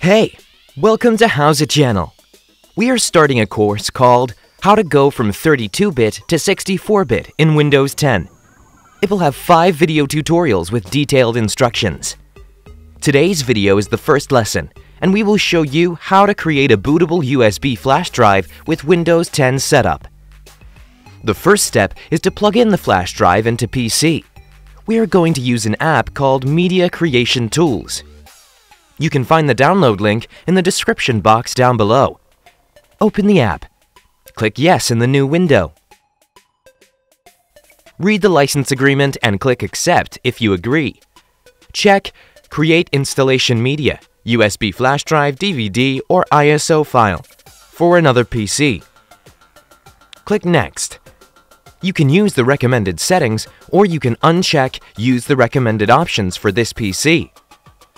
Hey, welcome to How's It Channel. We are starting a course called How to Go from 32-bit to 64-bit in Windows 10. It will have 5 video tutorials with detailed instructions. Today's video is the first lesson, and we will show you how to create a bootable USB flash drive with Windows 10 setup. The first step is to plug in the flash drive into PC. We are going to use an app called Media Creation Tools. You can find the download link in the description box down below. Open the app. Click Yes in the new window. Read the license agreement and click Accept if you agree. Check Create Installation Media, USB flash drive, DVD, or ISO file for another PC. Click Next. You can use the recommended settings, or you can uncheck Use the recommended options for this PC.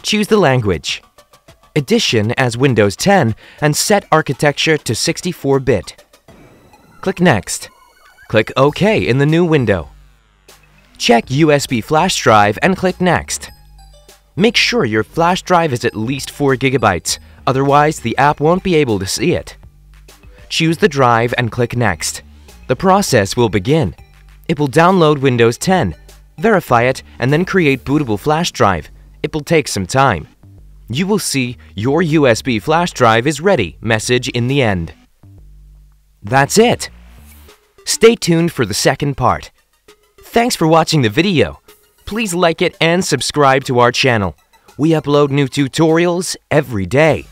Choose the language. Edition as Windows 10 and set architecture to 64-bit. Click Next. Click OK in the new window. Check USB flash drive and click Next. Make sure your flash drive is at least 4 GB, otherwise the app won't be able to see it. Choose the drive and click Next. The process will begin. It will download Windows 10, verify it, and then create bootable flash drive. It will take some time. You will see your USB flash drive is ready message in the end. That's it. Stay tuned for the second part. Thanks for watching the video. Please like it and subscribe to our channel. We upload new tutorials every day.